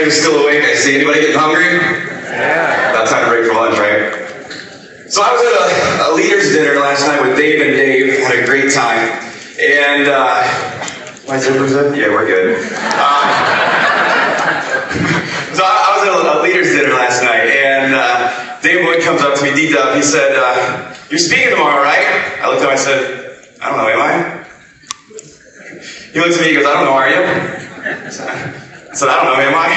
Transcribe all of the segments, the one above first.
are still awake, I see. Anybody getting hungry? Yeah. About time to break for lunch, right? So I was at a leaders dinner last night with Dave and Dave. Had a great time. And, my zipper's up? Yeah, we're good. So I was at a leaders dinner last night, and Dave Boyd comes up to me, D-Dub. He said, "You're speaking tomorrow, right?" I looked at him, I said, "I don't know, am I?" He looked at me, he goes, "I don't know, are you?" I said, "I don't know, am I?"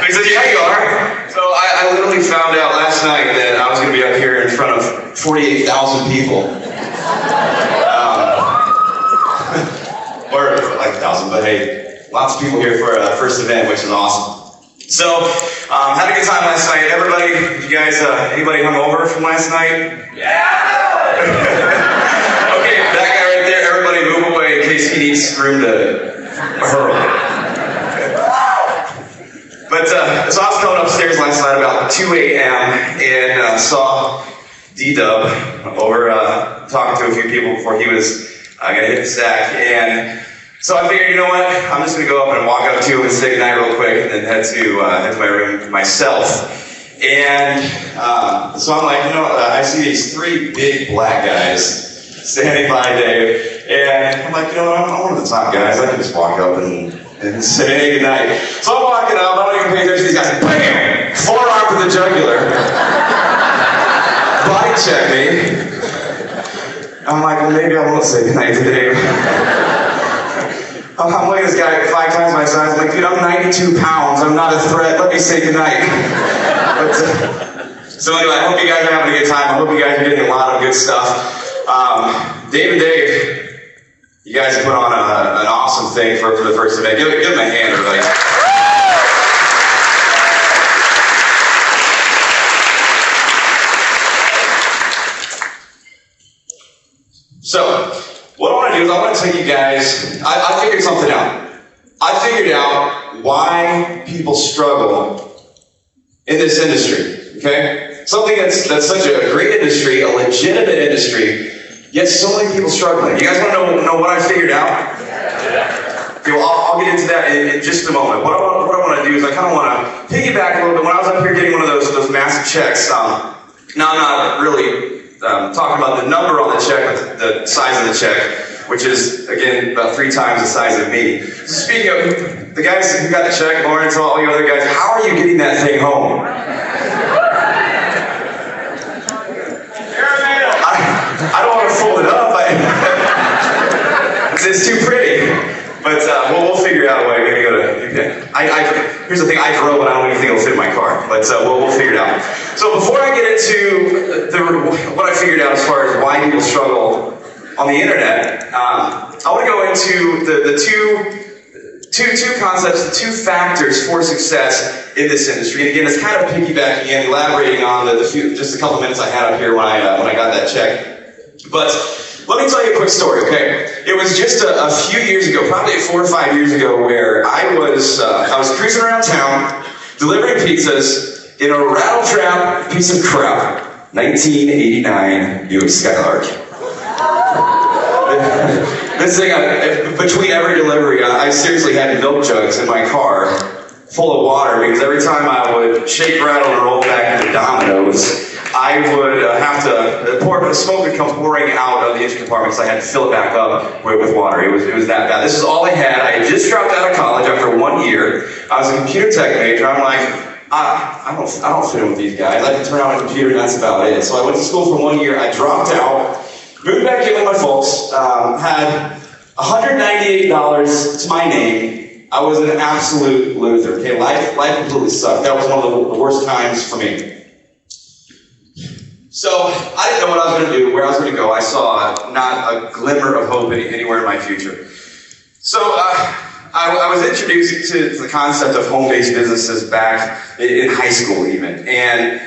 He said, "Yeah, you are." So I literally found out last night that I was going to be up here in front of 48,000 people. Or like 1,000, but hey, lots of people here for our first event, which is awesome. So, had a good time last night. Everybody, you guys, anybody hungover from last night? Yeah! Okay, that guy right there, everybody move away in case he needs room to hurl. But, so I was coming upstairs last night about 2 a.m. and saw D-Dub over talking to a few people before he was going to hit the sack. And so I figured, you know what, I'm just going to go up and walk up to him and say goodnight real quick and then head to my room myself. And so I'm like, you know, I see these three big black guys standing by Dave. And I'm like, you know what, I'm one of the top guys. I can just walk up and say, hey, goodnight. So I'm walking up, I don't even pay attention to these guys. Bam! Forearm to the jugular. Body check me. I'm like, well, maybe I won't say goodnight to Dave. I'm looking at this guy 5 times my size. I'm like, dude, I'm 92 pounds. I'm not a threat. Let me say goodnight. So anyway, I hope you guys are having a good time. I hope you guys are getting a lot of good stuff. Dave and Dave, you guys put on an awesome thing for the first event. Give them a hand, everybody. So, what I want to do is I want to take you guys, I figured something out. I figured out why people struggle in this industry, okay? Something that's such a great industry, a legitimate industry, yet so many people struggling. You guys want to know what I figured out? Okay, well, I'll get into that in just a moment. What I want to do is I kind of want to piggyback a little bit. When I was up here getting one of those massive checks, now I'm not really talking about the number on the check, but the size of the check, which is, again, about 3 times the size of me. Speaking of the guys who got the check, Lawrence, all you other guys, how are you getting that thing home? I don't want to fold it up. It's too pretty. But we'll figure out a way. Maybe go to. Here's the thing. I drove, and I don't even think it'll fit in my car. But we'll figure it out. So before I get into what I figured out as far as why people struggle on the internet, I want to go into the two concepts, the 2 factors for success in this industry. And again, it's kind of piggybacking and elaborating on just a couple minutes I had up here when I got that check. But let me tell you a quick story, okay? It was just a few years ago, probably 4 or 5 years ago, where I was cruising around town, delivering pizzas in a rattle-trap piece of crap, 1989 Buick Skylark. This thing, between every delivery, I seriously had milk jugs in my car full of water because every time I would shake, rattle, and roll back into Domino's, I would have to the smoke would come pouring out of the engine compartment because I had to fill it back up with water. It was that bad. This is all I had. I had just dropped out of college after 1 year. I was a computer tech major. I'm like, I don't fit in with these guys. I can turn on a computer and that's about it. So I went to school for 1 year. I dropped out, moved back in with my folks, had $198 to my name. I was an absolute loser. Okay, life completely sucked. That was one of the worst times for me. So, I didn't know what I was going to do, where I was going to go. I saw not a glimmer of hope anywhere in my future. So, I was introduced to the concept of home-based businesses back in high school even. And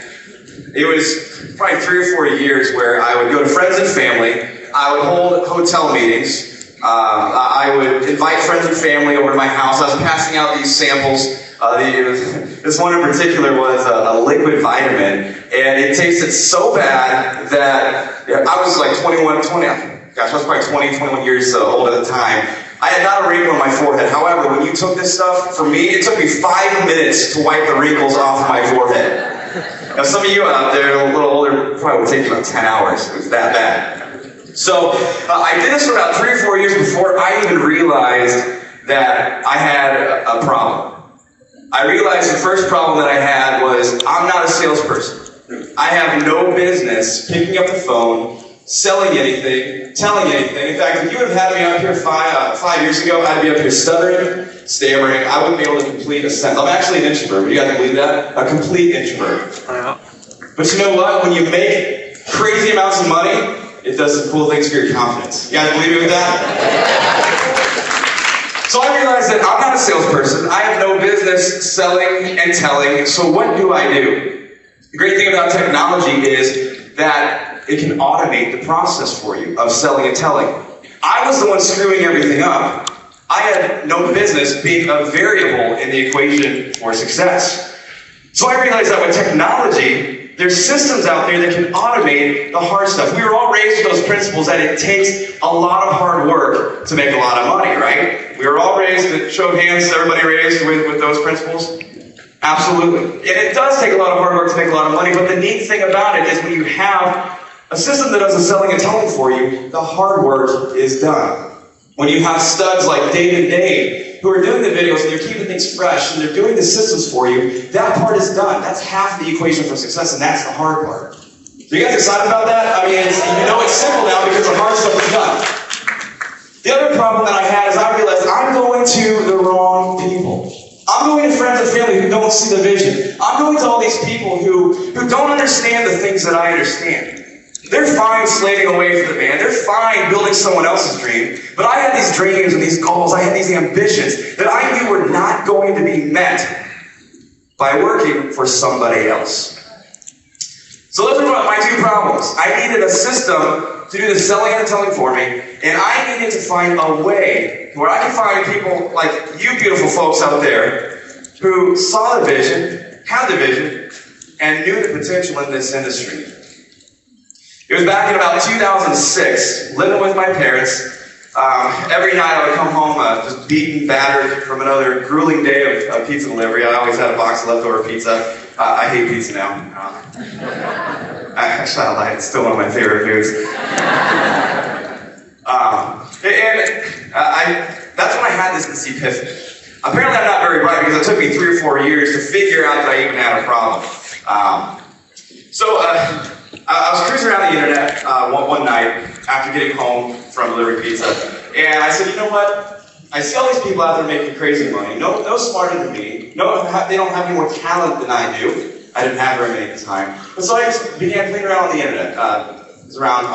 it was probably 3 or 4 years where I would go to friends and family. I would hold hotel meetings. I would invite friends and family over to my house. I was passing out these samples. This one in particular was a liquid vitamin, and it tasted so bad that I was like 21 years old at the time. I had not a wrinkle on my forehead. However, when you took this stuff, for me, it took me 5 minutes to wipe the wrinkles off my forehead. Now, some of you out there, a little older, probably would take you about 10 hours. It was that bad. So, I did this for about 3 or 4 years before I even realized that I had a problem. I realized the first problem that I had was I'm not a salesperson. I have no business picking up the phone, selling anything, telling anything. In fact, if you would have had me up here 5 years ago, I'd be up here stuttering, stammering. I wouldn't be able to complete a sentence. I'm actually an introvert. Would you guys believe that? A complete introvert. But you know what? When you make crazy amounts of money, it does some cool things for your confidence. You guys believe me with that? So I realized that I'm not a salesperson. I have no business selling and telling. So what do I do? The great thing about technology is that it can automate the process for you of selling and telling. I was the one screwing everything up. I had no business being a variable in the equation for success. So I realized that with technology, there's systems out there that can automate the hard stuff. We were all raised with those principles that it takes a lot of hard work to make a lot of money, right? We were all raised, show of hands, everybody raised with those principles? Absolutely. And it does take a lot of hard work to make a lot of money, but the neat thing about it is when you have a system that does the selling and telling for you, the hard work is done. When you have studs like Dave and Dave, who are doing the videos and they're keeping things fresh and they're doing the systems for you, that part is done. That's half the equation for success, and that's the hard part. So you guys excited about that? I mean, you know it's simple now because the hard stuff is done. The other problem that I had is I realized I'm going to the wrong people. I'm going to friends and family who don't see the vision. I'm going to all these people who don't understand the things that I understand. They're fine slaving away for the man. They're fine building someone else's dream. But I had these dreams and these goals. I had these ambitions that I knew were not going to be met by working for somebody else. So those are my two problems. I needed a system to do the selling and telling for me, and I needed to find a way where I could find people like you beautiful folks out there who saw the vision, had the vision, and knew the potential in this industry. It was back in about 2006, living with my parents. Every night I would come home just beaten, battered from another grueling day of pizza delivery. I always had a box of leftover pizza. I hate pizza now. Actually, I lied. It's still one of my favorite foods. That's when I had this epiphany. Apparently I'm not very bright because it took me 3 or 4 years to figure out that I even had a problem. I was cruising around the internet one night after getting home from delivering pizza, and I said, you know what? I see all these people out there making crazy money. No smarter than me. No, they don't have any more talent than I do. I didn't have very many at the time. But so I just began playing around on the internet. It was around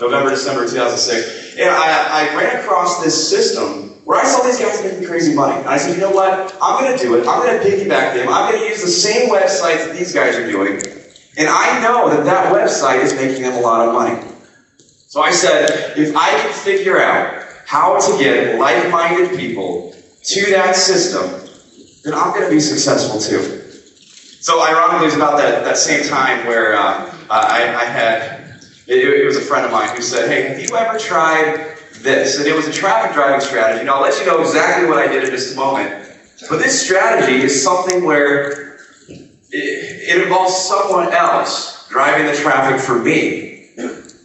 November, December 2006, and I ran across this system where I saw these guys making crazy money. And I said, you know what? I'm going to do it. I'm going to piggyback them. I'm going to use the same website that these guys are doing. And I know that website is making them a lot of money. So I said, if I can figure out how to get like-minded people to that system, then I'm going to be successful too. So ironically, it was about that same time where I had, it was a friend of mine who said, hey, have you ever tried this? And it was a traffic driving strategy. And I'll let you know exactly what I did in just a moment. But this strategy is something where it involves someone else driving the traffic for me.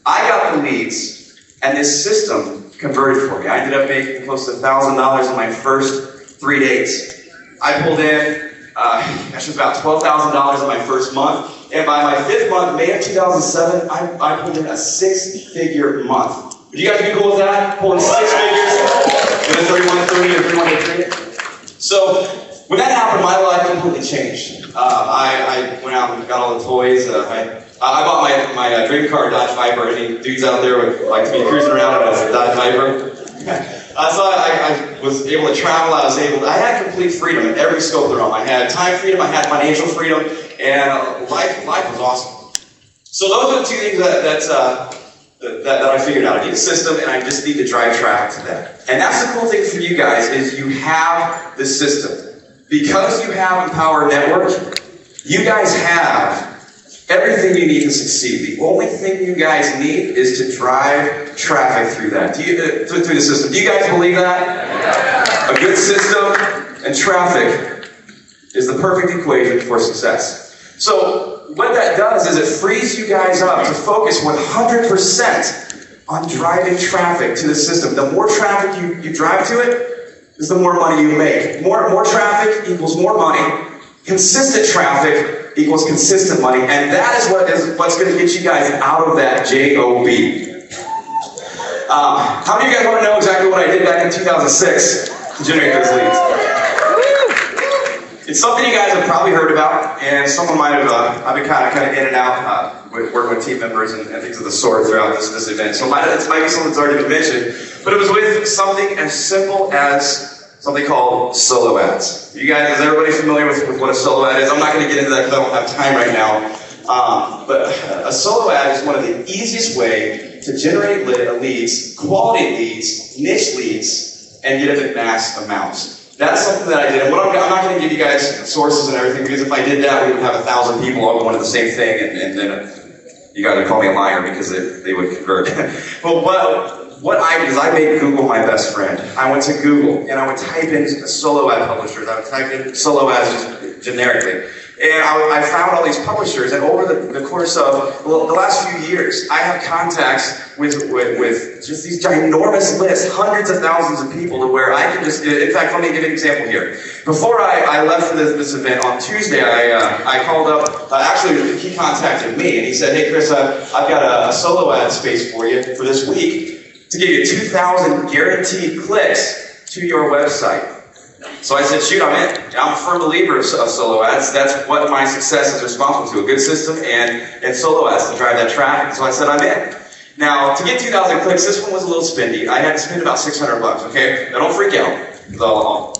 I got the leads, and this system converted for me. I ended up making close to $1,000 in my first 3 days. I pulled in, actually about $12,000 in my first month, and by my 5th month, May of 2007, I pulled in a 6-figure month. Would you guys be cool with that? Pulling 6 figures in a 3130 or 3130? So when that happened, my life completely changed. I went out and got all the toys. I bought my dream car, Dodge Viper. Any dudes out there would like to be cruising around in a Dodge Viper? So I was able to travel. I had complete freedom in every scope of the realm. I had time freedom, I had financial freedom, and life was awesome. So those are the 2 things that I figured out. I need a system, and I just need to drive traffic to that. And that's the cool thing for you guys is you have the system. Because you have Empower Network, you guys have everything you need to succeed. The only thing you guys need is to drive traffic through that. Through the system. Do you guys believe that? A good system and traffic is the perfect equation for success. So what that does is it frees you guys up to focus 100% on driving traffic to the system. The more traffic you drive to it, is the more money you make. More traffic equals more money. Consistent traffic equals consistent money, and that is what's going to get you guys out of that job. How many of you guys want to know exactly what I did back in 2006 to generate those leads? It's something you guys have probably heard about, and someone might have. I've been kind of in and out working with team members and things of the sort throughout this event. So it might be something that's already been mentioned, but it was with something as simple as something called solo ads. You guys, is everybody familiar with what a solo ad is? I'm not going to get into that because I don't have time right now. But a solo ad is one of the easiest way to generate leads, quality leads, niche leads, and get them in mass amounts. That's something that I did. And I'm not going to give you guys sources and everything, because if I did that, we would have 1,000 people all going to the same thing, and then you guys would call me a liar because they would convert. But what I did is I made Google my best friend. I went to Google and I would type in solo ad publishers. I would type in solo ads just generically. And I found all these publishers, and over the course of the last few years, I have contacts with just these ginormous lists, hundreds of thousands of people, to where I can just, in fact, let me give you an example here. Before I left for this event on Tuesday, I called up, actually he contacted me, and he said, hey Chris, I've got a solo ad space for you for this week to give you 2,000 guaranteed clicks to your website. So I said, shoot, I'm in. I'm a firm believer of solo ads. That's what my success is responsible to, a good system and solo ads to drive that traffic. So I said, I'm in. Now, to get 2,000 clicks, this one was a little spendy. I had to spend about $600, okay? Now don't freak out, because I'll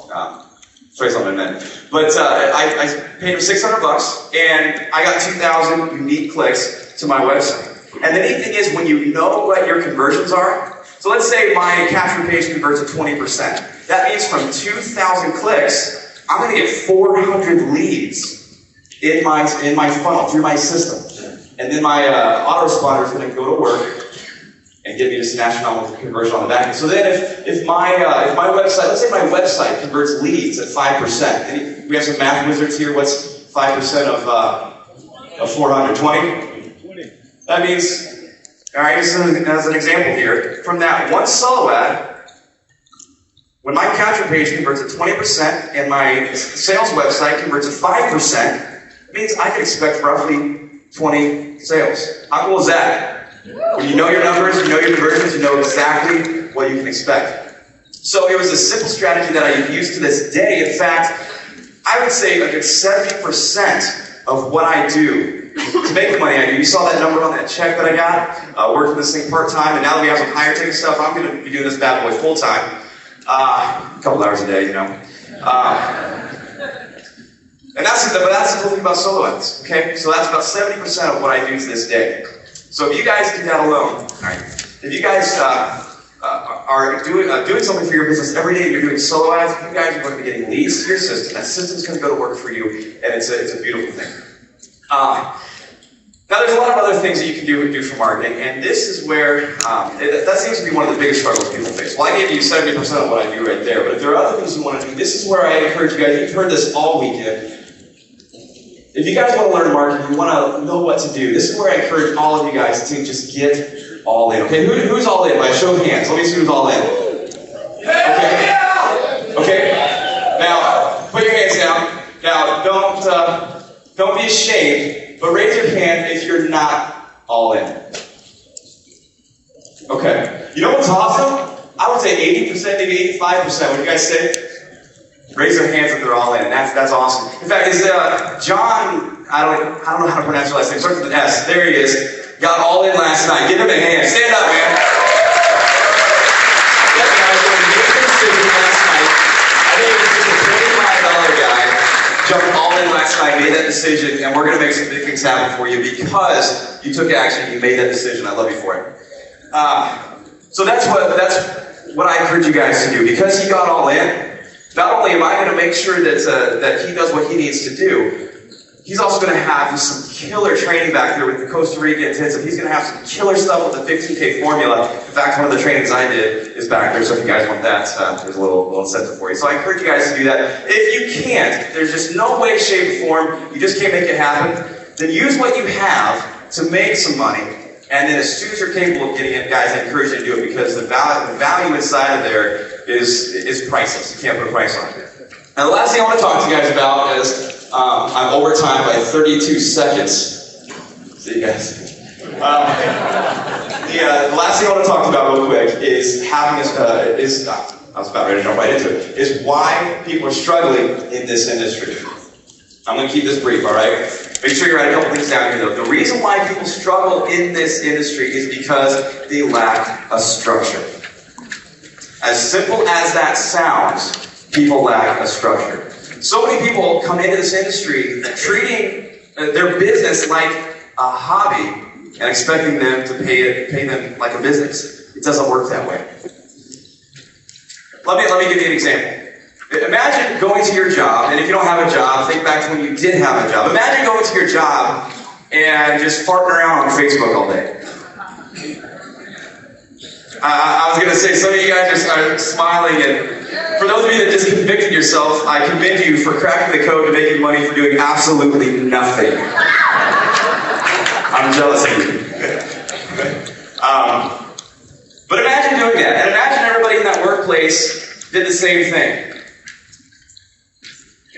show you something in a minute. But I paid him $600, and I got 2,000 unique clicks to my website. And the neat thing is, when you know what your conversions are, so let's say my capture page converts at 20%. That means from 2,000 clicks, I'm going to get 400 leads in my funnel, through my system. And then my autoresponder is going to go to work and give me this national conversion on the back end. So then if my website, let's say my website converts leads at 5%. We have some math wizards here. What's 5% of 400? 20? That means, all right, as an example here, from that one solo ad, when my capture page converts at 20% and my sales website converts at 5%, it means I can expect roughly 20 sales. How cool is that? When you know your numbers, you know your conversions, you know exactly what you can expect. So it was a simple strategy that I use to this day. In fact, I would say a good 70% of what I do to make the money I do. You saw that number on that check that I got, working this thing part-time, and now that we have some higher ticket stuff, I'm going to be doing this bad boy full-time. A couple hours a day, you know. And that's the cool thing about solo ads, okay? So that's about 70% of what I do to this day. So if you guys do that alone, all right, if you guys are doing something for your business every day, you're doing solo ads, you guys are going to be getting leads to your system. That system's going to go to work for you, and it's a beautiful thing. Now, there's a lot of other things that you can do for marketing, and this is where, that seems to be one of the biggest struggles people face. Well, I gave you 70% of what I do right there, but if there are other things you want to do, this is where I encourage you guys. You've heard this all weekend. If you guys want to learn marketing, you want to know what to do, this is where I encourage all of you guys to just get all in. Okay, who's all in? By a show of hands. Let me see who's all in. Okay. Now, put your hands down. Now, don't be ashamed, but raise your hand if you're not all in. Okay. You know what's awesome? I would say 80%, maybe 85%. What do you guys say? Raise your hands if they're all in. That's awesome. In fact, is John, I don't know how to pronounce your last name. Starts with an S. There he is. Got all in last night. Give him a hand. Stand up, man. That guy made a decision last night. I think it was just a $25 guy. Jumped all in last night, made that decision, and we're going to make some big things happen for you because you took action, you made that decision. I love you for it. So that's what I encourage you guys to do. Because he got all in, not only am I going to make sure that he does what he needs to do, He's also going to have some killer training back there with the Costa Rica intensive. He's going to have some killer stuff with the 15K formula. In fact, one of the trainings I did is back there, so if you guys want that, there's a little incentive for you. So I encourage you guys to do that. If you can't, there's just no way, shape, or form, you just can't make it happen, then use what you have to make some money. And then as soon as you're capable of getting it, guys, I encourage you to do it because the value inside of there is priceless. You can't put a price on it. And the last thing I want to talk to you guys about is I'm over time by 32 seconds. See you guys. The last thing I want to talk about real quick is having I was about ready to jump right into it, is why people are struggling in this industry. I'm going to keep this brief, all right? Make sure you write a couple things down here, though. The reason why people struggle in this industry is because they lack a structure. As simple as that sounds, people lack a structure. So many people come into this industry treating their business like a hobby and expecting them to pay them like a business. It doesn't work that way. Let me give you an example. Imagine going to your job, and if you don't have a job, think back to when you did have a job. Imagine going to your job and just farting around on Facebook all day. I was going to say, some of you guys are smiling, and for those of you that just convicted yourself, I commend you for cracking the code to making money for doing absolutely nothing. I'm jealous of you. But imagine doing that, and imagine everybody in that workplace did the same thing.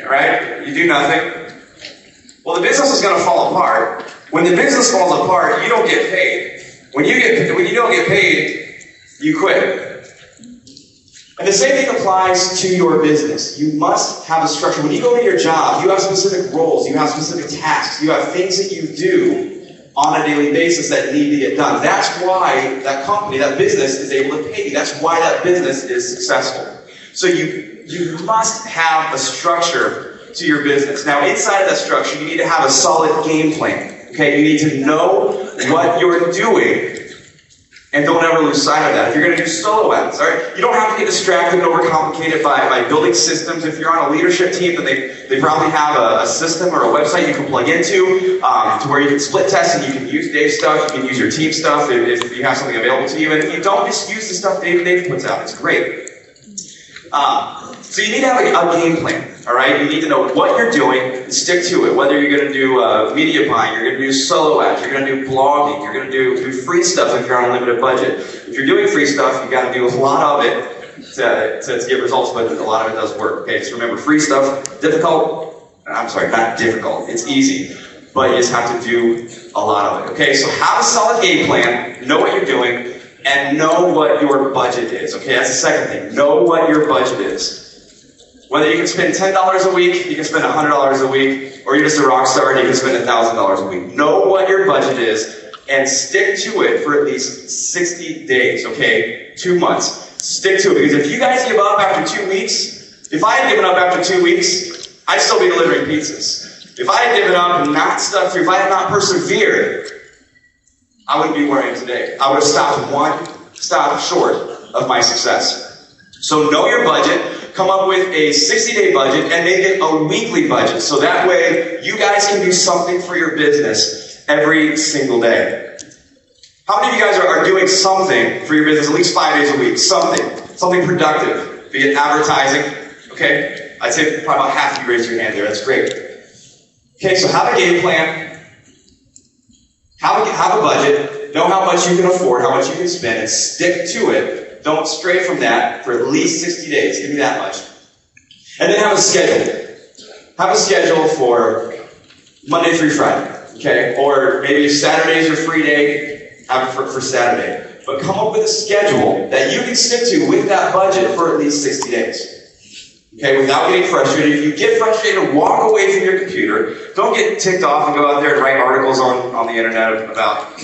Right? You do nothing. Well, the business is going to fall apart. When the business falls apart, you don't get paid. When you don't get paid, you quit. And the same thing applies to your business. You must have a structure. When you go to your job, you have specific roles, you have specific tasks, you have things that you do on a daily basis that need to get done. That's why that company, that business is able to pay you. That's why that business is successful. So you must have a structure to your business. Now, inside of that structure, you need to have a solid game plan. Okay, you need to know what you're doing, and don't ever lose sight of that. If you're going to do solo ads, all right, you don't have to get distracted and overcomplicate it by building systems. If you're on a leadership team, then they probably have a system or a website you can plug into to where you can split test and you can use Dave's stuff, you can use your team stuff if you have something available to you. And if you don't, just use the stuff Dave puts out. It's great. So you need to have a game plan, all right? You need to know what you're doing and stick to it. Whether you're going to do media buying, you're going to do solo ads, you're going to do blogging, you're going to do free stuff if you're on a limited budget. If you're doing free stuff, you've got to do a lot of it to get results, but a lot of it does work. Okay, just remember, free stuff, difficult. I'm sorry, not difficult. It's easy, but you just have to do a lot of it. Okay, so have a solid game plan, know what you're doing, and know what your budget is. Okay, that's the second thing. Know what your budget is. Whether you can spend $10 a week, you can spend $100 a week, or you're just a rock star and you can spend $1,000 a week. Know what your budget is and stick to it for at least 60 days, okay? 2 months. Stick to it, because if you guys give up after 2 weeks, if I had given up after 2 weeks, I'd still be delivering pizzas. If I had given up and not stuck through, if I had not persevered, I wouldn't be where I am today. I would have stopped one stop short of my success. So know your budget. Come up with a 60-day budget and make it a weekly budget. So that way, you guys can do something for your business every single day. How many of you guys are doing something for your business at least 5 days a week? Something productive. Be it advertising, okay? I'd say probably about half of you raised your hand there. That's great. Okay, so have a game plan. Have a budget. Know how much you can afford, how much you can spend, and stick to it. Don't stray from that for at least 60 days. Give me that much. And then have a schedule. Have a schedule for Monday through Friday. Okay? Or maybe if Saturday's your free day, have it for Saturday. But come up with a schedule that you can stick to with that budget for at least 60 days. Okay? Without getting frustrated. If you get frustrated, walk away from your computer. Don't get ticked off and go out there and write articles on the internet about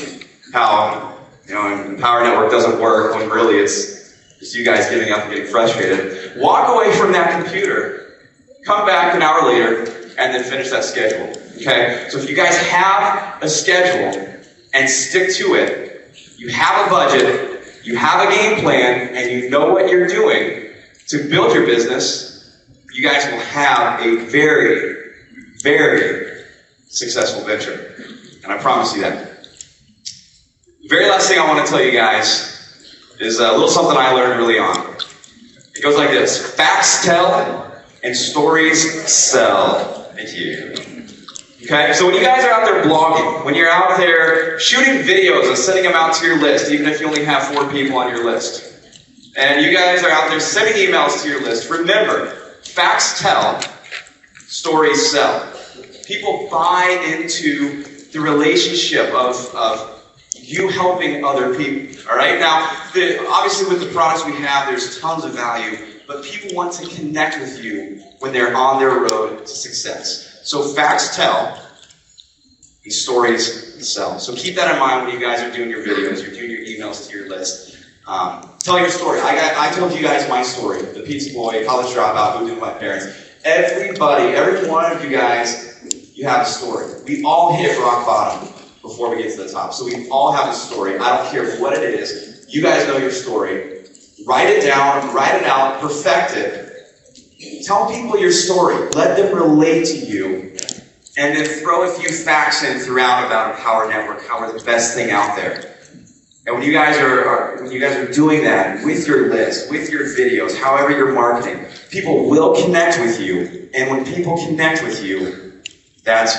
how the Power Network doesn't work when really it's just you guys giving up and getting frustrated. Walk away from that computer, come back an hour later, and then finish that schedule. Okay? So if you guys have a schedule and stick to it, you have a budget, you have a game plan, and you know what you're doing to build your business, you guys will have a very, very successful venture. And I promise you that. The very last thing I want to tell you guys is a little something I learned early on. It goes like this: facts tell and stories sell. Thank you. Okay, so when you guys are out there blogging, when you're out there shooting videos and sending them out to your list, even if you only have 4 people on your list, and you guys are out there sending emails to your list, remember, facts tell, stories sell. People buy into the relationship of you helping other people. All right, now, obviously with the products we have, there's tons of value, but people want to connect with you when they're on their road to success. So facts tell, and stories sell. So keep that in mind when you guys are doing your videos, you're doing your emails to your list. Tell your story. I told you guys my story. The pizza boy, college dropout, moved in with my parents. Everybody, every one of you guys, you have a story. We all hit rock bottom before we get to the top. So we all have a story. I don't care what it is. You guys know your story. Write it down, write it out, perfect it. Tell people your story. Let them relate to you. And then throw a few facts in throughout about Empower Network, how we're the best thing out there. And when you guys are doing that with your list, with your videos, however you're marketing, people will connect with you. And when people connect with you, that's